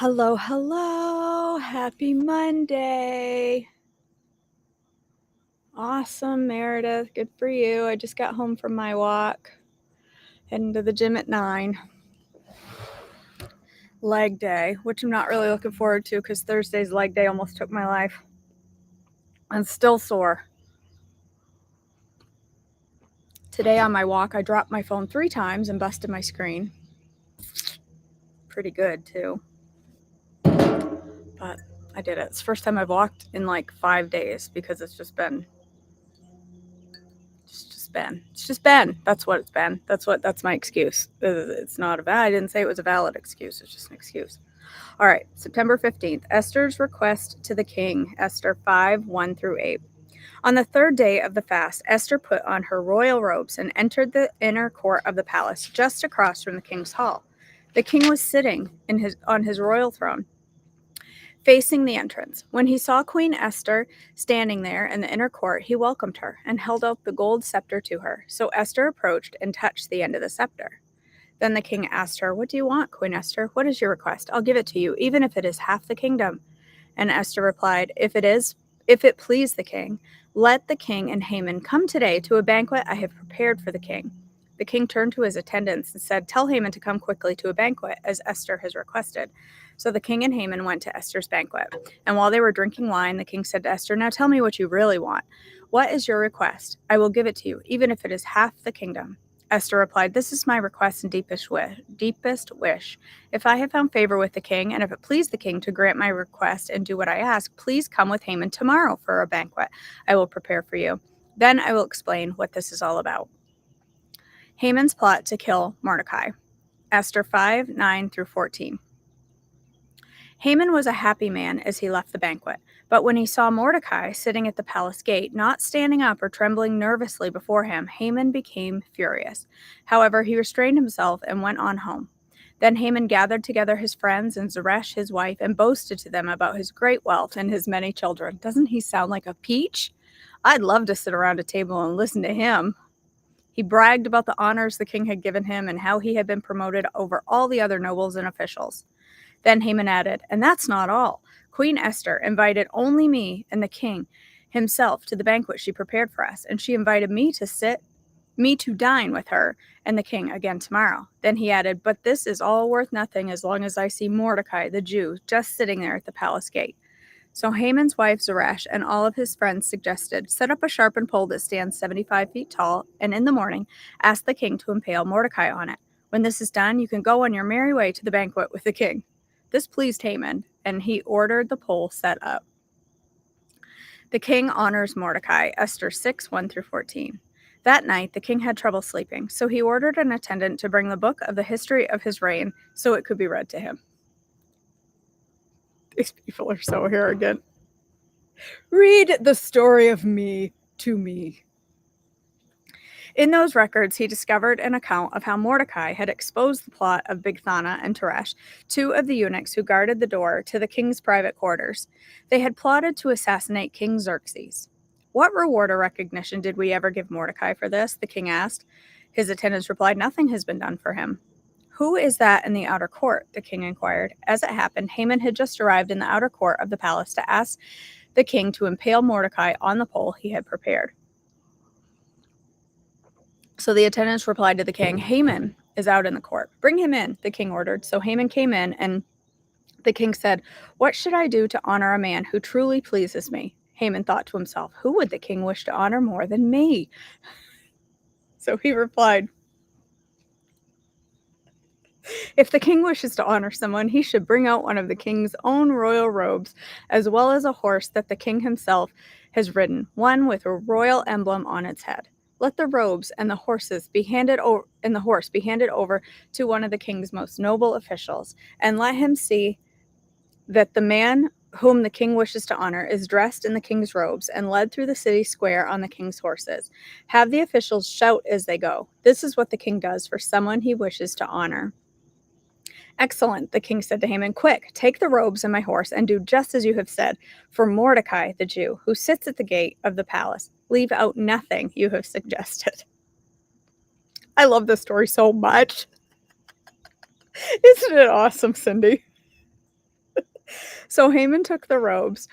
Hello, hello. Happy Monday. Awesome, Meredith. Good for you. I just got home from my walk. Heading to the gym at 9. Leg day, which I'm not really looking forward to because Thursday's leg day almost took my life. I'm still sore. Today on my walk, I dropped my phone 3 times and busted my screen. Pretty good, too. But I did it. It's the first time I've walked in like 5 days because it's just been. It's just been. That's what it's been. That's my excuse. It's not I didn't say it was a valid excuse. It's just an excuse. All right, September 15th, Esther's request to the king, Esther 5:1-8. On the third day of the fast, Esther put on her royal robes and entered the inner court of the palace, just across from the king's hall. The king was sitting on his royal throne, facing the entrance. When he saw Queen Esther standing there in the inner court, he welcomed her and held out the gold scepter to her. So Esther approached and touched the end of the scepter. Then the king asked her, "What do you want, Queen Esther? What is your request? I'll give it to you, even if it is half the kingdom." And Esther replied, If it please the king, let the king and Haman come today to a banquet I have prepared for the king." The king turned to his attendants and said, "Tell Haman to come quickly to a banquet, as Esther has requested." So the king and Haman went to Esther's banquet. And while they were drinking wine, the king said to Esther, "Now tell me what you really want. What is your request? I will give it to you, even if it is half the kingdom." Esther replied, "This is my request and deepest wish. If I have found favor with the king, and if it please the king to grant my request and do what I ask, please come with Haman tomorrow for a banquet I will prepare for you. Then I will explain what this is all about." Haman's plot to kill Mordecai. Esther 5:9-14. Haman was a happy man as he left the banquet, but when he saw Mordecai sitting at the palace gate, not standing up or trembling nervously before him, Haman became furious. However, he restrained himself and went on home. Then Haman gathered together his friends and Zeresh his wife and boasted to them about his great wealth and his many children. Doesn't he sound like a peach? I'd love to sit around a table and listen to him. He bragged about the honors the king had given him and how he had been promoted over all the other nobles and officials. Then Haman added, "And that's not all. Queen Esther invited only me and the king himself to the banquet she prepared for us, and she invited me to dine with her and the king again tomorrow." Then he added, "But this is all worth nothing as long as I see Mordecai, the Jew, just sitting there at the palace gate." So Haman's wife Zeresh and all of his friends suggested, "Set up a sharpened pole that stands 75 feet tall, and in the morning ask the king to impale Mordecai on it. When this is done, you can go on your merry way to the banquet with the king." This pleased Haman, and he ordered the pole set up. The king honors Mordecai, Esther 6:1-14. That night, the king had trouble sleeping, so he ordered an attendant to bring the book of the history of his reign so it could be read to him. These people are so arrogant. Read the story of me to me. In those records, he discovered an account of how Mordecai had exposed the plot of Bigthana and Teresh, two of the eunuchs who guarded the door to the king's private quarters. They had plotted to assassinate King Xerxes. "What reward or recognition did we ever give Mordecai for this?" the king asked. His attendants replied, "Nothing has been done for him." "Who is that in the outer court?" the king inquired. As it happened, Haman had just arrived in the outer court of the palace to ask the king to impale Mordecai on the pole he had prepared. So the attendants replied to the king, "Haman is out in the court. Bring him in," the king ordered. So Haman came in, and the king said, "What should I do to honor a man who truly pleases me?" Haman thought to himself, "Who would the king wish to honor more than me?" So he replied, "If the king wishes to honor someone, he should bring out one of the king's own royal robes, as well as a horse that the king himself has ridden, one with a royal emblem on its head. Let the robes and the horse be handed over to one of the king's most noble officials, and let him see that the man whom the king wishes to honor is dressed in the king's robes and led through the city square on the king's horses. Have the officials shout as they go. This is what the king does for someone he wishes to honor." "Excellent," the king said to Haman. "Quick, take the robes and my horse and do just as you have said for Mordecai, the Jew, who sits at the gate of the palace. Leave out nothing you have suggested." I love this story so much. Isn't it awesome, Cindy? So Haman took the robes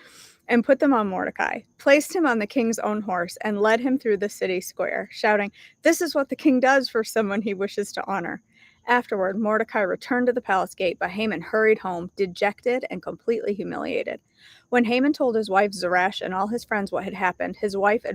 and put them on Mordecai, placed him on the king's own horse, and led him through the city square, shouting, "This is what the king does for someone he wishes to honor." Afterward, Mordecai returned to the palace gate, but Haman hurried home, dejected and completely humiliated. When Haman told his wife Zeresh and all his friends what had happened, his wise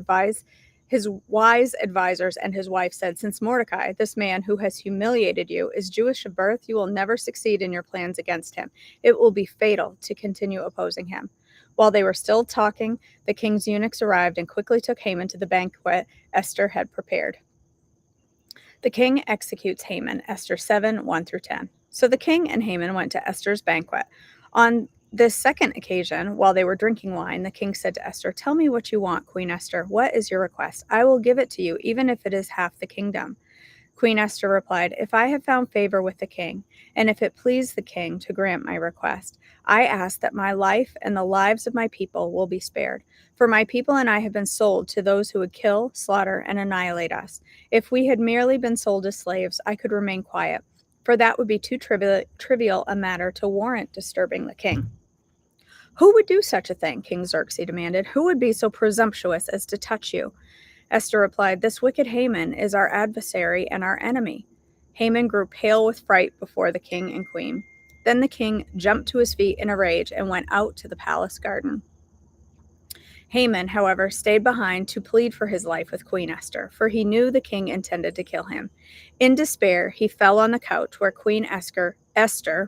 advisors and his wife said, "Since Mordecai, this man who has humiliated you, is Jewish of birth, you will never succeed in your plans against him. It will be fatal to continue opposing him." While they were still talking, the king's eunuchs arrived and quickly took Haman to the banquet Esther had prepared. The king executes Haman, Esther 7, 1 through 10. So the king and Haman went to Esther's banquet. On this second occasion, while they were drinking wine, the king said to Esther, "Tell me what you want, Queen Esther. What is your request? I will give it to you, even if it is half the kingdom." Queen Esther replied, "If I have found favor with the king, and if it please the king to grant my request, I ask that my life and the lives of my people will be spared. For my people and I have been sold to those who would kill, slaughter, and annihilate us. If we had merely been sold as slaves, I could remain quiet, for that would be too trivial a matter to warrant disturbing the king." "Who would do such a thing?" King Xerxes demanded. "Who would be so presumptuous as to touch you?" Esther replied, "This wicked Haman is our adversary and our enemy." Haman grew pale with fright before the king and queen. Then the king jumped to his feet in a rage and went out to the palace garden. Haman, however, stayed behind to plead for his life with Queen Esther, for he knew the king intended to kill him. In despair, he fell on the couch where Queen Esther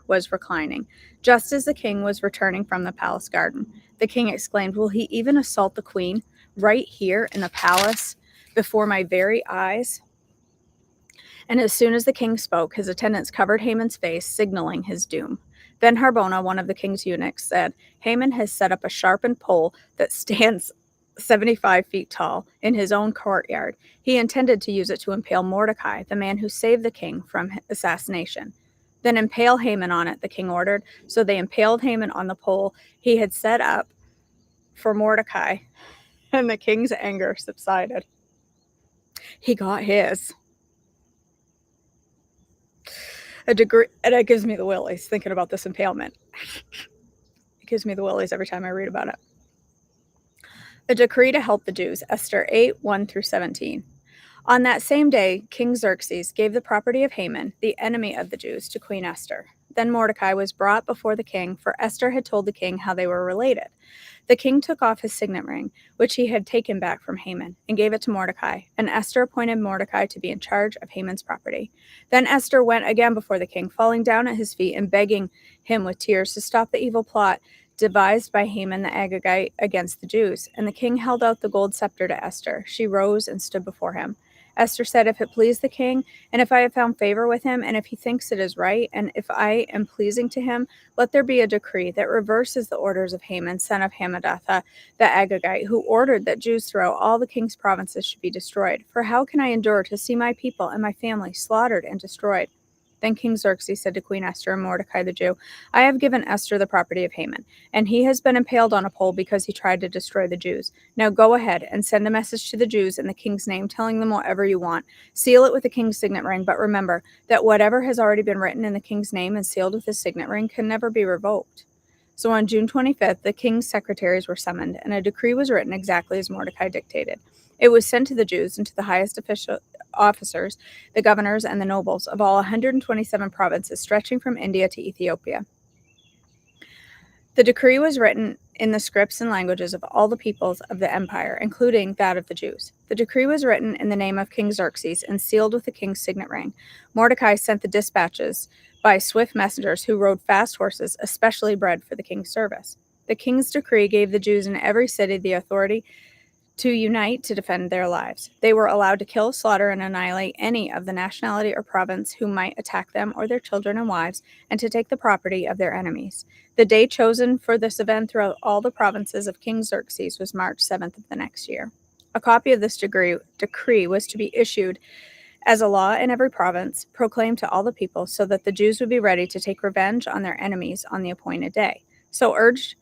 was reclining, just as the king was returning from the palace garden. The king exclaimed, "Will he even assault the queen right here in the palace before my very eyes?" And as soon as the king spoke, his attendants covered Haman's face, signaling his doom. Then Harbona, one of the king's eunuchs, said, "Haman has set up a sharpened pole that stands 75 feet tall in his own courtyard. He intended to use it to impale Mordecai, the man who saved the king from assassination." "Then impale Haman on it," the king ordered. So they impaled Haman on the pole he had set up for Mordecai, and the king's anger subsided. He got his. And it gives me the willies thinking about this impalement. It gives me the willies every time I read about it. A decree to help the Jews, Esther 8, 1 through 17. On that same day, King Xerxes gave the property of Haman, the enemy of the Jews, to Queen Esther. Then Mordecai was brought before the king, for Esther had told the king how they were related. The king took off his signet ring, which he had taken back from Haman, and gave it to Mordecai, and Esther appointed Mordecai to be in charge of Haman's property. Then Esther went again before the king, falling down at his feet and begging him with tears to stop the evil plot devised by Haman the Agagite against the Jews. And the king held out the gold scepter to Esther. She rose and stood before him. Esther said, "If it please the king, and if I have found favor with him, and if he thinks it is right, and if I am pleasing to him, let there be a decree that reverses the orders of Haman, son of Hammedatha, the Agagite, who ordered that Jews throughout all the king's provinces should be destroyed. For how can I endure to see my people and my family slaughtered and destroyed?" Then King Xerxes said to Queen Esther and Mordecai the Jew, "I have given Esther the property of Haman, and he has been impaled on a pole because he tried to destroy the Jews. Now go ahead and send a message to the Jews in the king's name, telling them whatever you want. Seal it with the king's signet ring, but remember that whatever has already been written in the king's name and sealed with his signet ring can never be revoked." So on June 25th, the king's secretaries were summoned, and a decree was written exactly as Mordecai dictated. It was sent to the Jews and to the highest officers, the governors, and the nobles of all 127 provinces stretching from India to Ethiopia. The decree was written in the scripts and languages of all the peoples of the empire, including that of the Jews. The decree was written in the name of King Xerxes and sealed with the king's signet ring. Mordecai sent the dispatches by swift messengers who rode fast horses, especially bred for the king's service. The king's decree gave the Jews in every city the authority to unite to defend their lives. They were allowed to kill, slaughter, and annihilate any of the nationality or province who might attack them or their children and wives, and to take the property of their enemies. The day chosen for this event throughout all the provinces of King Xerxes was March 7th of the next year. A copy of this decree was to be issued as a law in every province, proclaimed to all the people, so that the Jews would be ready to take revenge on their enemies on the appointed day. So urged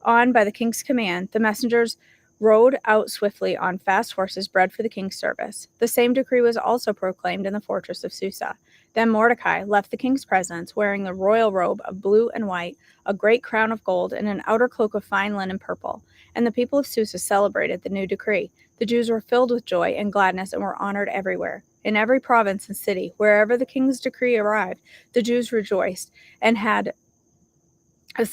on by the king's command, the messengers rode out swiftly on fast horses bred for the king's service. The same decree was also proclaimed in the fortress of Susa. Then Mordecai left the king's presence, wearing the royal robe of blue and white, a great crown of gold, and an outer cloak of fine linen purple. And the people of Susa celebrated the new decree. The Jews were filled with joy and gladness and were honored everywhere. In every province and city, wherever the king's decree arrived, the Jews rejoiced and had a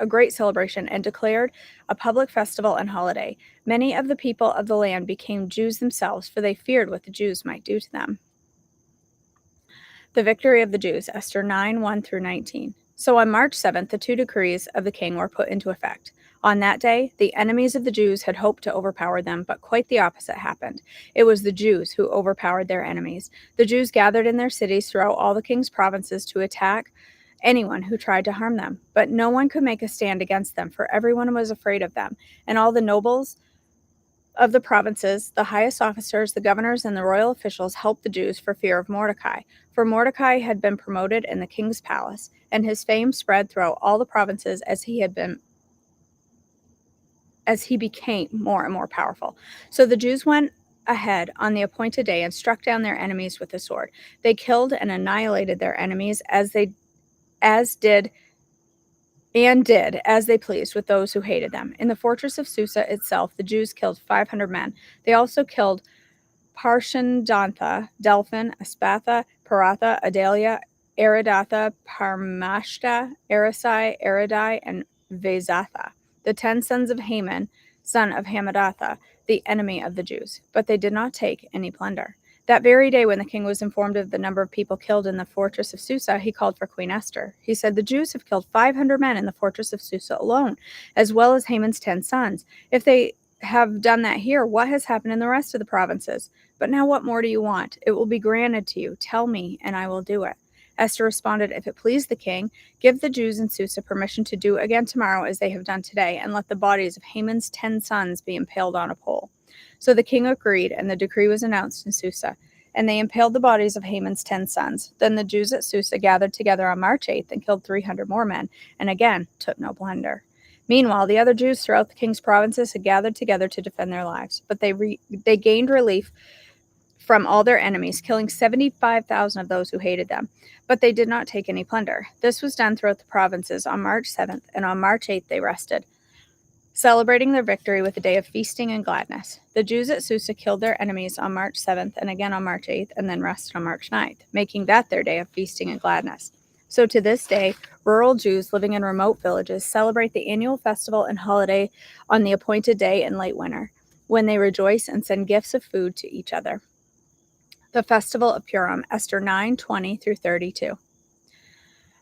great celebration and declared a public festival and holiday. Many of the people of the land became Jews themselves, for they feared what the Jews might do to them. The victory of the Jews, Esther 9, 1 through 19. So on March 7th, the two decrees of the king were put into effect. On that day, the enemies of the Jews had hoped to overpower them, but quite the opposite happened. It was the Jews who overpowered their enemies. The Jews gathered in their cities throughout all the king's provinces to attack anyone who tried to harm them. But no one could make a stand against them, for everyone was afraid of them. And all the nobles of the provinces, the highest officers, the governors, and the royal officials helped the Jews for fear of Mordecai. For Mordecai had been promoted in the king's palace, and his fame spread throughout all the provinces as he became more and more powerful. So the Jews went ahead on the appointed day and struck down their enemies with the sword. They killed and annihilated their enemies as they did as they pleased with those who hated them. In the fortress of Susa itself, the Jews killed 500 men. They also killed Parshandantha, Delphin, Aspatha, Paratha, Adalia, Aridatha, Parmashta, Arisai, Aridai, and Vezatha, the 10 sons of Haman, son of Hamadatha, the enemy of the Jews. But they did not take any plunder. That very day, when the king was informed of the number of people killed in the fortress of Susa, he called for Queen Esther. He said, "The Jews have killed 500 men in the fortress of Susa alone, as well as Haman's 10 sons. If they have done that here, what has happened in the rest of the provinces? But now what more do you want? It will be granted to you. Tell me, and I will do it." Esther responded, "If it please the king, give the Jews in Susa permission to do again tomorrow as they have done today, and let the bodies of Haman's 10 sons be impaled on a pole." So the king agreed, and the decree was announced in Susa, and they impaled the bodies of Haman's 10 sons. Then the Jews at Susa gathered together on March 8th and killed 300 more men, and again took no plunder. Meanwhile, the other Jews throughout the king's provinces had gathered together to defend their lives, but they gained relief from all their enemies, killing 75,000 of those who hated them. But they did not take any plunder. This was done throughout the provinces on March 7th, and on March 8th they rested, celebrating their victory with a day of feasting and gladness. The Jews at Susa killed their enemies on March 7th and again on March 8th, and then rested on March 9th, making that their day of feasting and gladness. So to this day, rural Jews living in remote villages celebrate the annual festival and holiday on the appointed day in late winter, when they rejoice and send gifts of food to each other. The Festival of Purim, Esther 9, 20 through 32.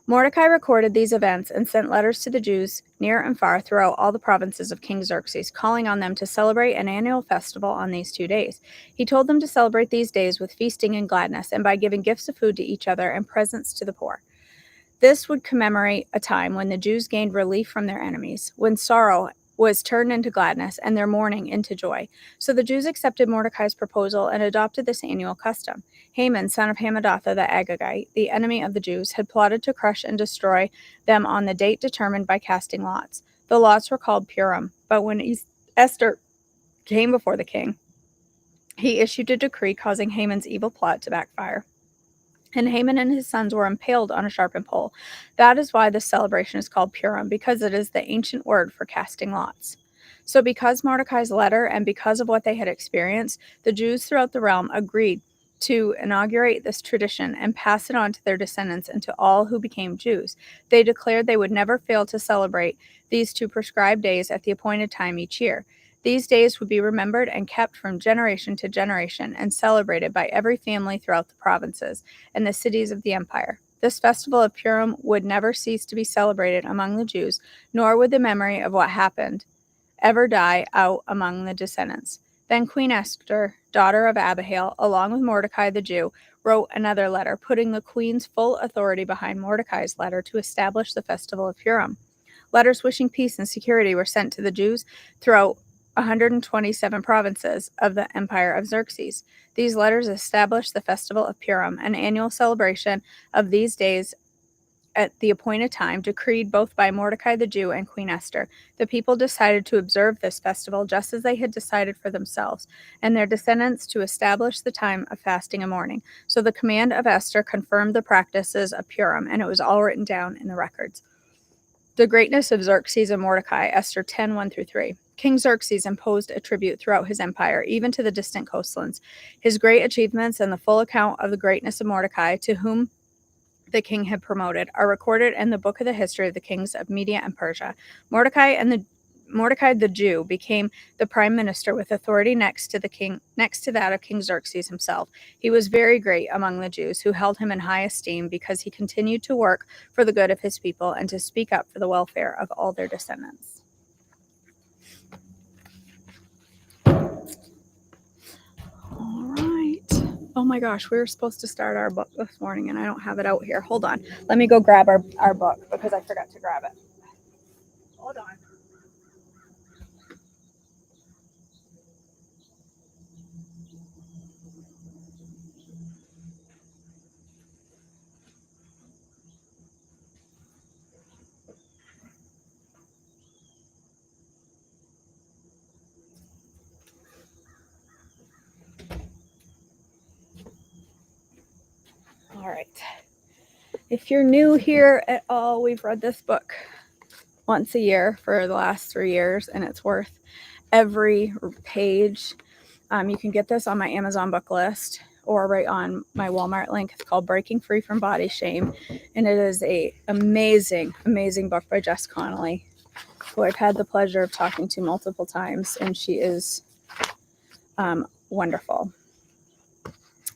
Mordecai recorded these events and sent letters to the Jews near and far throughout all the provinces of King Xerxes, calling on them to celebrate an annual festival on these 2 days. He told them to celebrate these days with feasting and gladness, and by giving gifts of food to each other and presents to the poor. This would commemorate a time when the Jews gained relief from their enemies, when sorrow was turned into gladness and their mourning into joy. So the Jews accepted Mordecai's proposal and adopted this annual custom. Haman, son of Hamadatha the Agagite, the enemy of the Jews, had plotted to crush and destroy them on the date determined by casting lots. The lots were called Purim, but when Esther came before the king, he issued a decree causing Haman's evil plot to backfire. And Haman and his sons were impaled on a sharpened pole. That is why this celebration is called Purim, because it is the ancient word for casting lots. So because Mordecai's letter and because of what they had experienced, the Jews throughout the realm agreed to inaugurate this tradition and pass it on to their descendants and to all who became Jews. They declared they would never fail to celebrate these 2 prescribed days at the appointed time each year. These days would be remembered and kept from generation to generation and celebrated by every family throughout the provinces and the cities of the empire. This festival of Purim would never cease to be celebrated among the Jews, nor would the memory of what happened ever die out among the descendants. Then Queen Esther, daughter of Abihail, along with Mordecai the Jew, wrote another letter, putting the queen's full authority behind Mordecai's letter to establish the festival of Purim. Letters wishing peace and security were sent to the Jews throughout 127 provinces of the Empire of Xerxes. These letters established the festival of Purim, an annual celebration of these days at the appointed time, decreed both by Mordecai the Jew and Queen Esther. The people decided to observe this festival just as they had decided for themselves, and their descendants to establish the time of fasting and mourning. So the command of Esther confirmed the practices of Purim, and it was all written down in the records. The greatness of Xerxes and Mordecai, Esther 10, 1 through 3. King Xerxes imposed a tribute throughout his empire, even to the distant coastlands. His great achievements and the full account of the greatness of Mordecai, to whom the king had promoted, are recorded in the book of the history of the kings of Media and Persia. Mordecai the Jew became the prime minister with authority next to that of King Xerxes himself. He was very great among the Jews, who held him in high esteem because he continued to work for the good of his people and to speak up for the welfare of all their descendants. All right. Oh my gosh, we were supposed to start our book this morning and I don't have it out here. Hold on. Let me go grab our book because I forgot to grab it. Hold on. All right. If you're new here at all, we've read this book once a year for the last 3 years, and it's worth every page. You can get this on my Amazon book list or right on my Walmart link. It's called Breaking Free from Body Shame, and it is a amazing, amazing book by Jess Connolly, who I've had the pleasure of talking to multiple times, and she is wonderful.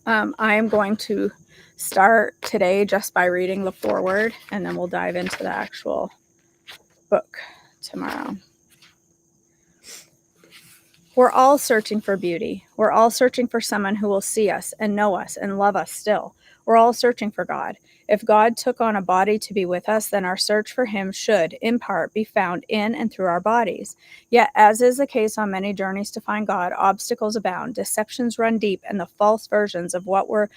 I am going to start today just by reading the foreword, and then we'll dive into the actual book tomorrow. We're all searching for beauty. We're all searching for someone who will see us and know us and love us still. We're all searching for God. If God took on a body to be with us, then our search for him should, in part, be found in and through our bodies. Yet, as is the case on many journeys to find God, obstacles abound, deceptions run deep, and the false versions of what we're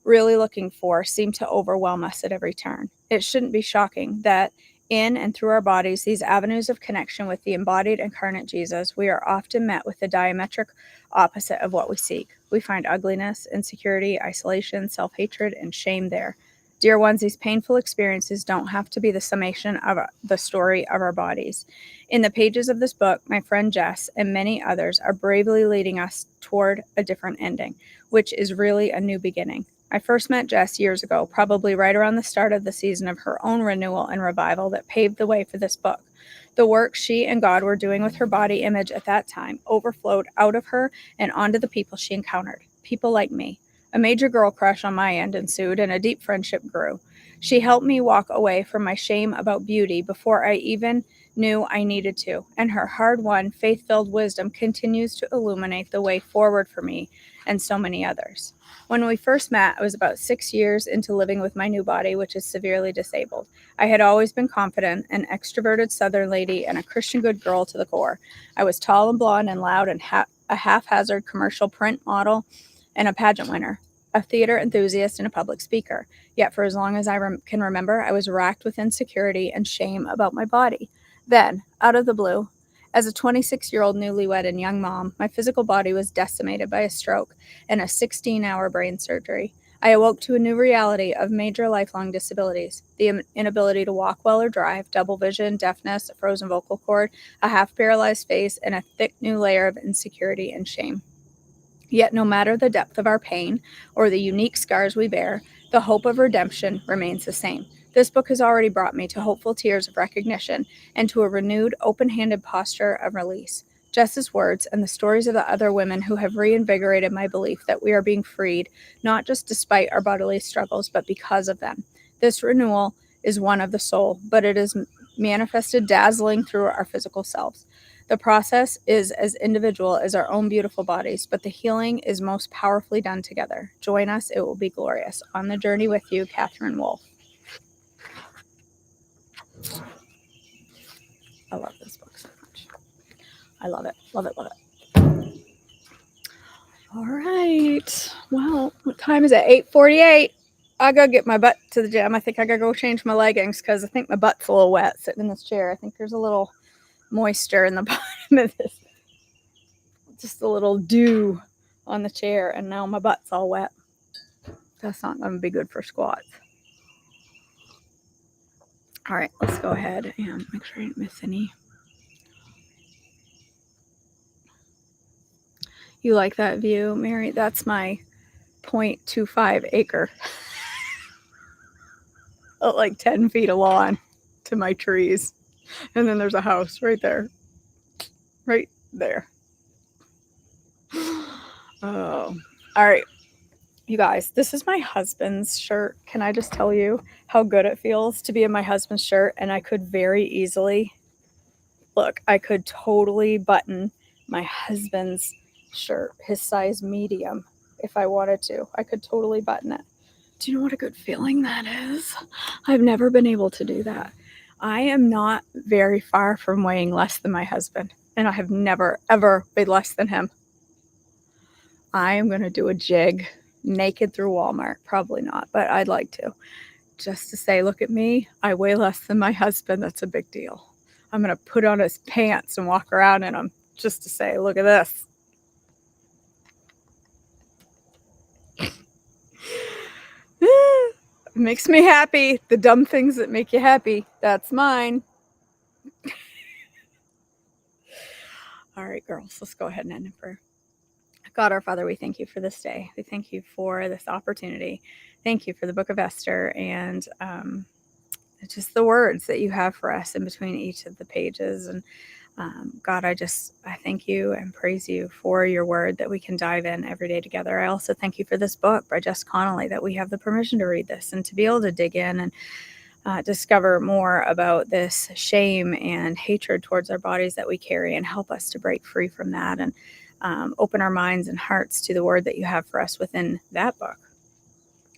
really looking for seem to overwhelm us at every turn. It shouldn't be shocking that in and through our bodies, these avenues of connection with the embodied incarnate Jesus, we are often met with the diametric opposite of what we seek. We find ugliness, insecurity, isolation, self-hatred, and shame there. Dear ones, these painful experiences don't have to be the summation of the story of our bodies. In the pages of this book, my friend Jess and many others are bravely leading us toward a different ending, which is really a new beginning. I first met Jess years ago, probably right around the start of the season of her own renewal and revival that paved the way for this book. The work she and God were doing with her body image at that time overflowed out of her and onto the people she encountered, people like me. A major girl crush on my end ensued, and a deep friendship grew. She helped me walk away from my shame about beauty before I even knew I needed to, and her hard-won, faith-filled wisdom continues to illuminate the way forward for me and so many others. When we first met, I was about 6 years into living with my new body, which is severely disabled. I had always been confident, an extroverted Southern lady, and a Christian good girl to the core. I was tall and blonde and loud and a haphazard commercial print model and a pageant winner, a theater enthusiast and a public speaker. Yet for as long as I can remember, I was racked with insecurity and shame about my body. Then, out of the blue, as a 26-year-old newlywed and young mom, my physical body was decimated by a stroke and a 16-hour brain surgery. I awoke to a new reality of major lifelong disabilities: the inability to walk well or drive, double vision, deafness, a frozen vocal cord, a half-paralyzed face, and a thick new layer of insecurity and shame. Yet no matter the depth of our pain or the unique scars we bear, the hope of redemption remains the same. This book has already brought me to hopeful tears of recognition and to a renewed, open-handed posture of release. Jess's words and the stories of the other women who have reinvigorated my belief that we are being freed, not just despite our bodily struggles, but because of them. This renewal is one of the soul, but it is manifested dazzling through our physical selves. The process is as individual as our own beautiful bodies, but the healing is most powerfully done together. Join us, it will be glorious. On the journey with you, Catherine Wolfe. I love this book so much. I love it, love it, love it. All right. Well, what time is it? 8:48. I gotta get my butt to the gym. I think I gotta go change my leggings because I think my butt's a little wet sitting in this chair. I think there's a little moisture in the bottom of this. Just a little dew on the chair, and now my butt's all wet. That's not gonna be good for squats. All right, let's go ahead and make sure I didn't miss any. You like that view, Mary? That's my 0.25 acre. Like 10 feet of lawn to my trees. And then there's a house right there. Right there. Oh, all right. You guys, this is my husband's shirt. Can I just tell you how good it feels to be in my husband's shirt? And I could very easily, look, I could totally button my husband's shirt, his size medium, if I wanted to. I could totally button it. Do you know what a good feeling that is? I've never been able to do that. I am not very far from weighing less than my husband, and I have never, ever weighed less than him. I am going to do a jig naked through Walmart. Probably not, but I'd like to. Just to say, look at me. I weigh less than my husband. That's a big deal. I'm going to put on his pants and walk around in them just to say, look at this. It makes me happy. The dumb things that make you happy. That's mine. All right, girls, let's go ahead and end in prayer. God, our Father, we thank you for this day. We thank you for this opportunity. Thank you for the book of Esther and just the words that you have for us in between each of the pages. And God, I thank you and praise you for your word that we can dive in every day together. I also thank you for this book by Jess Connolly, that we have the permission to read this and to be able to dig in and discover more about this shame and hatred towards our bodies that we carry, and help us to break free from that and open our minds and hearts to the word that you have for us within that book.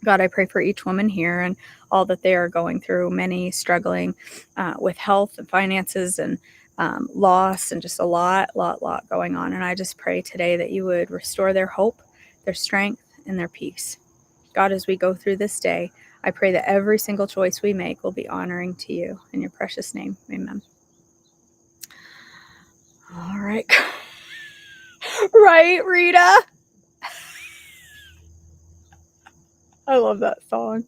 God, I pray for each woman here and all that they are going through, many struggling with health and finances and loss and just a lot going on. And I just pray today that you would restore their hope, their strength, and their peace. God, as we go through this day, I pray that every single choice we make will be honoring to you. In your precious name, amen. All right. Right, Rita? I love that song.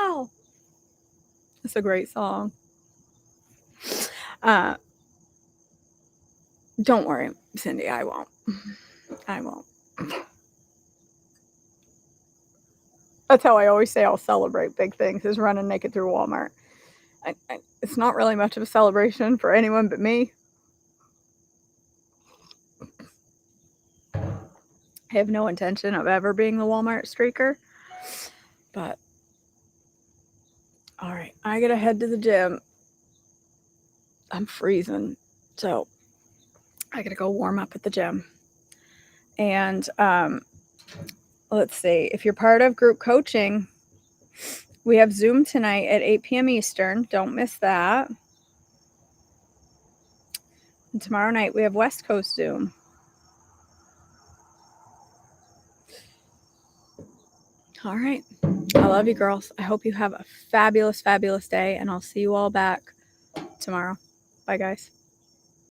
Ethel! It's a great song. Don't worry, Cindy, I won't. I won't. That's how I always say I'll celebrate big things, is running naked through Walmart. It's not really much of a celebration for anyone but me. I have no intention of ever being the Walmart streaker. But, all right, I gotta head to the gym. I'm freezing, so I gotta go warm up at the gym. And let's see, if you're part of group coaching, we have Zoom tonight at 8 p.m. Eastern. Don't miss that. And tomorrow night we have West Coast Zoom. All right. I love you, girls. I hope you have a fabulous, fabulous day, and I'll see you all back tomorrow. Bye, guys.